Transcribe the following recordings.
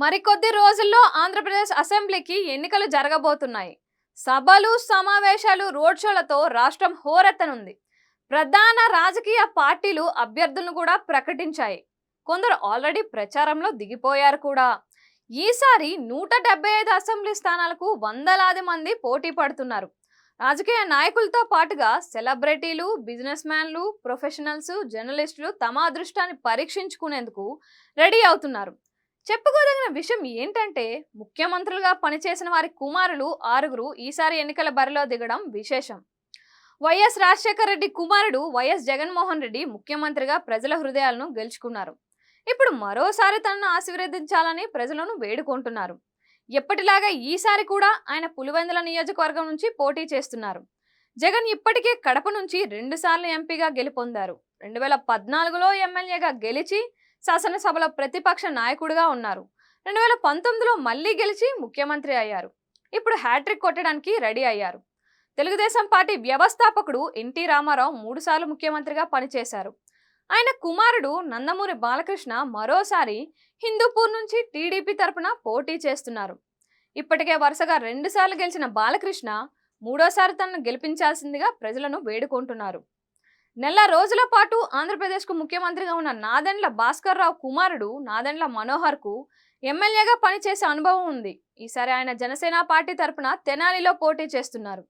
మరికొద్ది రోజుల్లో ఆంధ్రప్రదేశ్ అసెంబ్లీకి ఎన్నికలు జరగబోతున్నాయి. సభలు, సమావేశాలు, రోడ్ షోలతో రాష్ట్రం హోరెత్తనుంది. ప్రధాన రాజకీయ పార్టీలు అభ్యర్థులను కూడా ప్రకటించాయి. కొందరు ఆల్రెడీ ప్రచారంలో దిగిపోయారు కూడా. ఈసారి 175 అసెంబ్లీ స్థానాలకు వందలాది మంది పోటీ పడుతున్నారు. రాజకీయ నాయకులతో పాటుగా సెలబ్రిటీలు, బిజినెస్ మ్యాన్లు, ప్రొఫెషనల్స్, జర్నలిస్టులు తమ అదృష్టాన్ని పరీక్షించుకునేందుకు రెడీ అవుతున్నారు. చెప్పుకోదగిన విషయం ఏంటంటే, ముఖ్యమంత్రులుగా పనిచేసిన వారి కుమారులు 6గురు ఈసారి ఎన్నికల బరిలో దిగడం విశేషం. వైఎస్ రాజశేఖర రెడ్డి కుమారుడు వైఎస్ జగన్మోహన్ రెడ్డి ముఖ్యమంత్రిగా ప్రజల హృదయాలను గెలుచుకున్నారు. ఇప్పుడు మరోసారి తనను ఆశీర్వదించాలని ప్రజలను వేడుకుంటున్నారు. ఎప్పటిలాగా ఈసారి కూడా ఆయన పులివెందుల నియోజకవర్గం నుంచి పోటీ చేస్తున్నారు. జగన్ ఇప్పటికే కడప నుంచి 2 సార్లు ఎంపీగా గెలుపొందారు. 2014లో ఎమ్మెల్యేగా గెలిచి శాసనసభలో ప్రతిపక్ష నాయకుడిగా ఉన్నారు. 2019లో మళ్లీ గెలిచి ముఖ్యమంత్రి అయ్యారు. ఇప్పుడు హ్యాట్రిక్ కొట్టడానికి రెడీ అయ్యారు. తెలుగుదేశం పార్టీ వ్యవస్థాపకుడు ఎన్టీ రామారావు 3 సార్లు ముఖ్యమంత్రిగా పనిచేశారు. ఆయన కుమారుడు నందమూరి బాలకృష్ణ మరోసారి హిందూపూర్ నుంచి టీడీపీ తరపున పోటీ చేస్తున్నారు. ఇప్పటికే వరుసగా 2 సార్లు గెలిచిన బాలకృష్ణ మూడోసారి తనను గెలిపించాల్సిందిగా ప్రజలను వేడుకుంటున్నారు. నెల రోజుల పాటు ఆంధ్రప్రదేశ్కు ముఖ్యమంత్రిగా ఉన్న నాదెండ్ల భాస్కర్ రావు కుమారుడు నాదెండ్ల మనోహర్కు ఎమ్మెల్యేగా పనిచేసే అనుభవం ఉంది. ఈసారి ఆయన జనసేన పార్టీ తరపున తెనాలిలో పోటీ చేస్తున్నారు.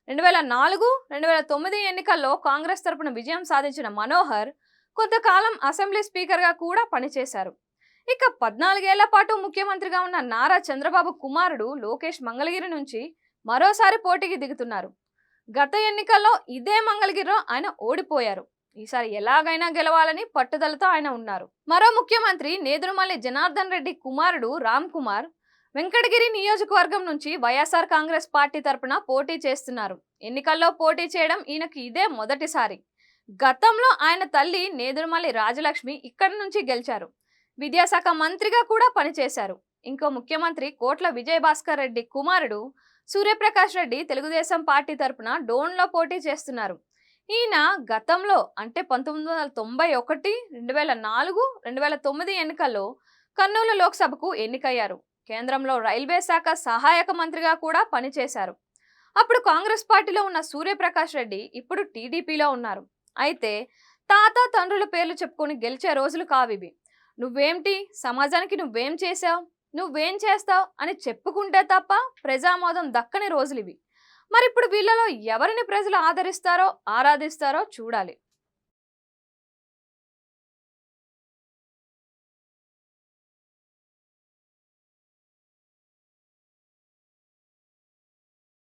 2004, 2009 ఎన్నికల్లో కాంగ్రెస్ తరపున విజయం సాధించిన మనోహర్ కొంతకాలం అసెంబ్లీ స్పీకర్గా కూడా పనిచేశారు. ఇక 14 ఏళ్ల పాటు ముఖ్యమంత్రిగా ఉన్న నారా చంద్రబాబు కుమారుడు లోకేష్ మంగళగిరి నుంచి మరోసారి పోటీకి దిగుతున్నారు. గత ఎన్నికల్లో ఇదే మంగళగిరిలో ఆయన ఓడిపోయారు. ఈసారి ఎలాగైనా గెలవాలని పట్టుదలతో ఆయన ఉన్నారు. మరో ముఖ్యమంత్రి నేదురుమల్లి జనార్దన్ రెడ్డి కుమారుడు రామ్ కుమార్ వెంకటగిరి నియోజకవర్గం నుంచి వైఎస్ఆర్ కాంగ్రెస్ పార్టీ తరపున పోటీ చేస్తున్నారు. ఎన్నికల్లో పోటీ చేయడం ఈయనకి ఇదే మొదటిసారి. గతంలో ఆయన తల్లి నేదురుమల్లి రాజలక్ష్మి ఇక్కడి నుంచి గెలిచారు. విద్యాశాఖ మంత్రిగా కూడా పనిచేశారు. ఇంకో ముఖ్యమంత్రి కోట్ల విజయభాస్కర్ రెడ్డి కుమారుడు సూర్యప్రకాష్ రెడ్డి తెలుగుదేశం పార్టీ తరపున డోన్లో పోటీ చేస్తున్నారు. ఈయన గతంలో అంటే 1991, 2004, 2009 ఎన్నికల్లో కర్నూలు లోక్సభకు ఎన్నికయ్యారు. కేంద్రంలో రైల్వే శాఖ సహాయక మంత్రిగా కూడా పనిచేశారు. అప్పుడు కాంగ్రెస్ పార్టీలో ఉన్న సూర్యప్రకాష్ రెడ్డి ఇప్పుడు టీడీపీలో ఉన్నారు. అయితే తాత తండ్రుల పేర్లు చెప్పుకొని గెలిచే రోజులు కావివి. నువ్వేంటి, సమాజానికి నువ్వేం చేశావు, నువ్వేం చేస్తావు అని చెప్పుకుంటే తప్ప ప్రజామోదం దక్కని రోజులు ఇవి. మరి ఇప్పుడు వీళ్ళలో ఎవరిని ప్రజలు ఆదరిస్తారో, ఆరాధిస్తారో చూడాలి.